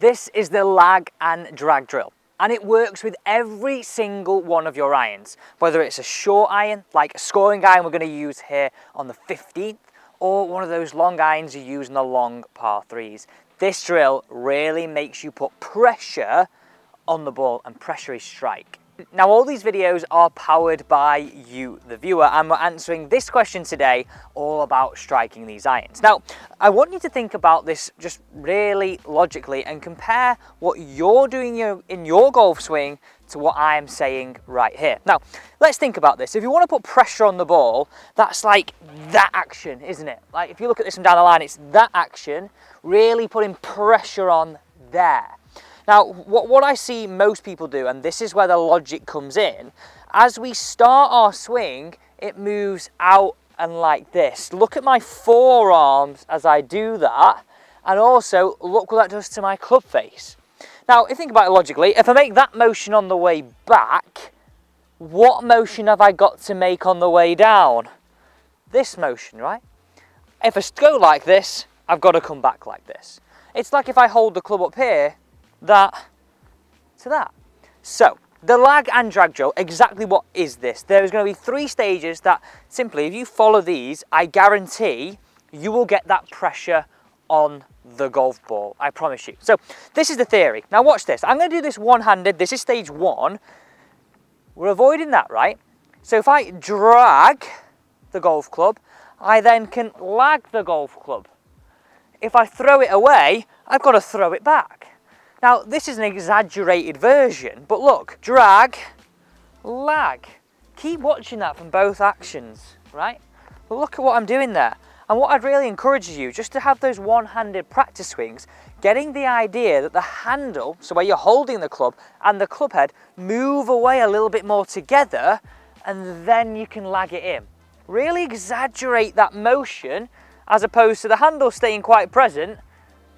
This is the lag and drag drill, and it works with every single one of your irons, whether it's a short iron, like a scoring iron we're going to use here on the 15th, or one of those long irons you use in the long par 3s. This drill really makes you put pressure on the ball and pressure is strike. Now all these videos are powered by you, the viewer, and we're answering this question today all about striking these irons. Now I want you to think about this just really logically and compare what you're doing in your golf swing to what I am saying right here. Now let's think about this. If you want to put pressure on the ball, that's like that action, isn't it? Like if you look at this from down the line, it's that action really putting pressure on there. Now, what I see most people do, and this is where the logic comes in, as we start our swing, it moves out and like this. Look at my forearms as I do that, and also look what that does to my club face. Now, if you think about it logically, if I make that motion on the way back, what motion have I got to make on the way down? This motion, right? If I go like this, I've got to come back like this. It's like if I hold the club up here, that to that. So the lag and drag drill, exactly what is this? There's going to be 3 stages that simply, if you follow these, I guarantee you will get that pressure on the golf ball. I promise you. So this is the theory. Now watch this. I'm going to do this one-handed. This is stage 1. We're avoiding that, right? So if I drag the golf club, I then can lag the golf club. If I throw it away, I've got to throw it back. Now, this is an exaggerated version, but look, drag, lag. Keep watching that from both actions, right? But look at what I'm doing there. And what I'd really encourage you, just to have those one-handed practice swings, getting the idea that the handle, so where you're holding the club, and the club head move away a little bit more together, and then you can lag it in. Really exaggerate that motion, as opposed to the handle staying quite present,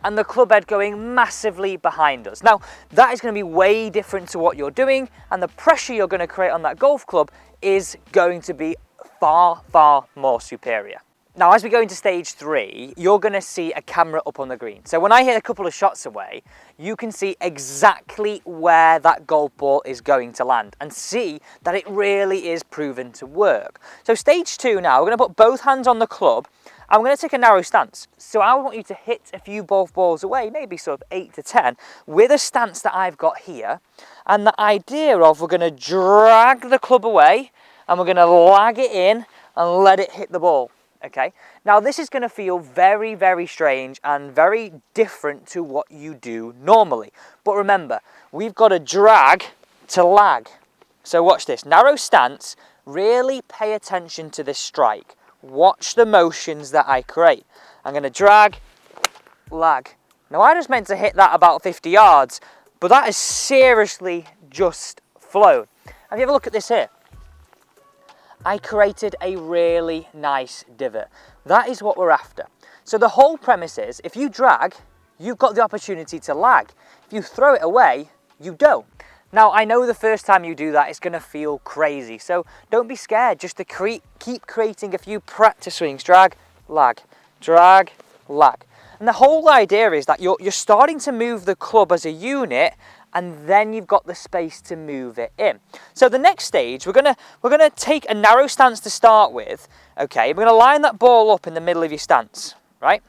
and the club head going massively behind us. Now, that is going to be way different to what you're doing, and the pressure you're going to create on that golf club is going to be far, far more superior. Now, as we go into stage 3, you're going to see a camera up on the green. So when I hit a couple of shots away, you can see exactly where that golf ball is going to land and see that it really is proven to work. So stage 2 now, we're going to put both hands on the club. I'm going to take a narrow stance. So I want you to hit a few golf balls away, maybe sort of 8 to 10, with a stance that I've got here. And the idea of we're going to drag the club away and we're going to lag it in and let it hit the ball. Okay, now this is going to feel very, very strange and very different to what you do normally. But remember, we've got to drag to lag. So watch this, narrow stance, really pay attention to this strike. Watch the motions that I create. I'm going to drag, lag. Now I just meant to hit that about 50 yards, but that is seriously just flown. Have you ever look at this here? I created a really nice divot. That is what we're after. So the whole premise is, if you drag, you've got the opportunity to lag. If you throw it away, you don't. Now, I know the first time you do that, it's going to feel crazy. So don't be scared, just to keep creating a few practice swings. Drag, lag, lag. And the whole idea is that you're starting to move the club as a unit, and then you've got the space to move it in. So the next stage, we're gonna take a narrow stance to start with. Okay, we're gonna line that ball up in the middle of your stance, right?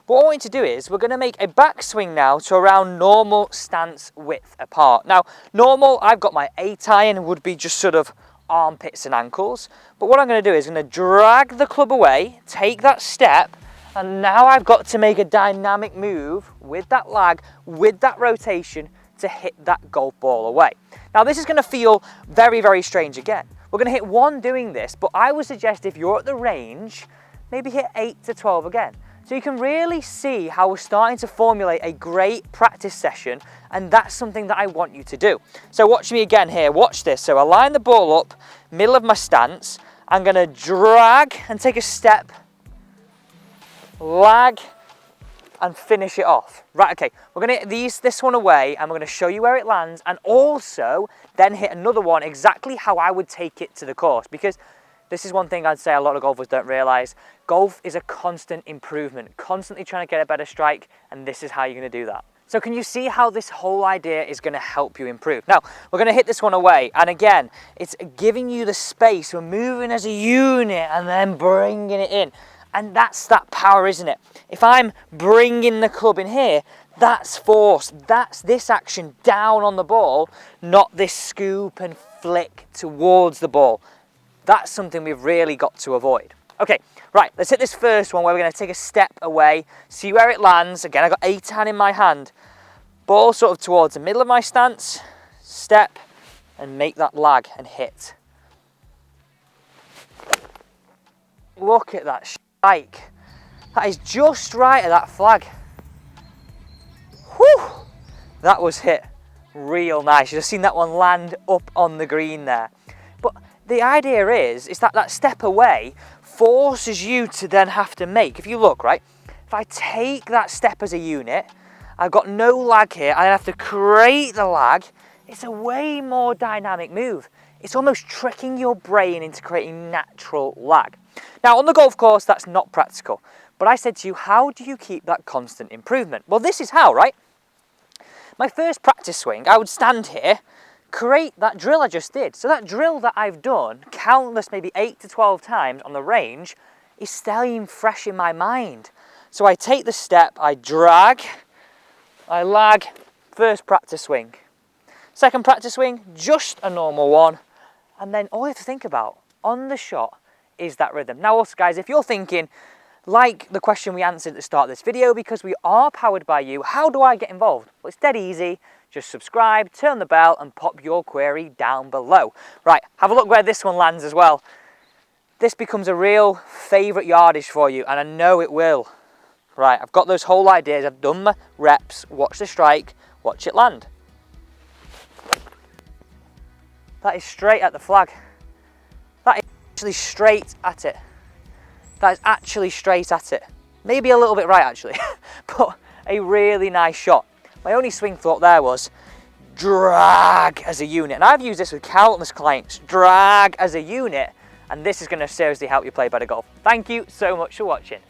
What I want you to do is, we're going to make a backswing now to around normal stance width apart. Now, normal, I've got my 8 iron, would be just sort of armpits and ankles. But what I'm going to do is, I'm going to drag the club away, take that step, and now I've got to make a dynamic move with that lag, with that rotation, to hit that golf ball away. Now, this is going to feel very, very strange again. We're going to hit 1 doing this, but I would suggest if you're at the range, maybe hit 8 to 12 again. So you can really see how we're starting to formulate a great practice session, and that's something that I want you to do. So watch me again here, watch this. So I line the ball up, middle of my stance, I'm going to drag and take a step, lag, and finish it off. Right, okay, we're going to hit this one away, and we're going to show you where it lands, and also then hit another one exactly how I would take it to the course, because this is one thing I'd say a lot of golfers don't realise. Golf is a constant improvement, constantly trying to get a better strike, and this is how you're going to do that. So can you see how this whole idea is going to help you improve? Now, we're going to hit this one away. And again, it's giving you the space. We're moving as a unit and then bringing it in. And that's that power, isn't it? If I'm bringing the club in here, that's force. That's this action down on the ball, not this scoop and flick towards the ball. That's something we've really got to avoid. Okay, right, let's hit this first one where we're going to take a step away, see where it lands. Again, I've got 8-10 in my hand. Ball sort of towards the middle of my stance, step, and make that lag and hit. Look at that strike. That is just right at that flag. Whew! That was hit real nice. You've just seen that one land up on the green there. But the idea is that that step away forces you to then have to make. If you look, right, if I take that step as a unit, I've got no lag here, I have to create the lag. It's a way more dynamic move. It's almost tricking your brain into creating natural lag. Now on the golf course, that's not practical. But I said to you, how do you keep that constant improvement? Well, this is how, right? My first practice swing, I would stand here, create that drill I just did. So that drill that I've done countless, maybe 8 to 12 times on the range, is staying fresh in my mind. So I take the step, I drag, I lag, first practice swing. Second practice swing, just a normal one. And then all you have to think about on the shot is that rhythm. Now also guys, if you're thinking, like the question we answered at the start of this video, because we are powered by you, how do I get involved? Well, it's dead easy. Just subscribe, turn the bell, and pop your query down below. Right, have a look where this one lands as well. This becomes a real favourite yardage for you, and I know it will. Right, I've got those whole ideas. I've done my reps. Watch the strike, watch it land. That is straight at the flag. That is actually straight at it. That is actually straight at it. Maybe a little bit right actually, but a really nice shot. My only swing thought there was drag as a unit. And I've used this with countless clients, drag as a unit, and this is going to seriously help you play better golf. Thank you so much for watching.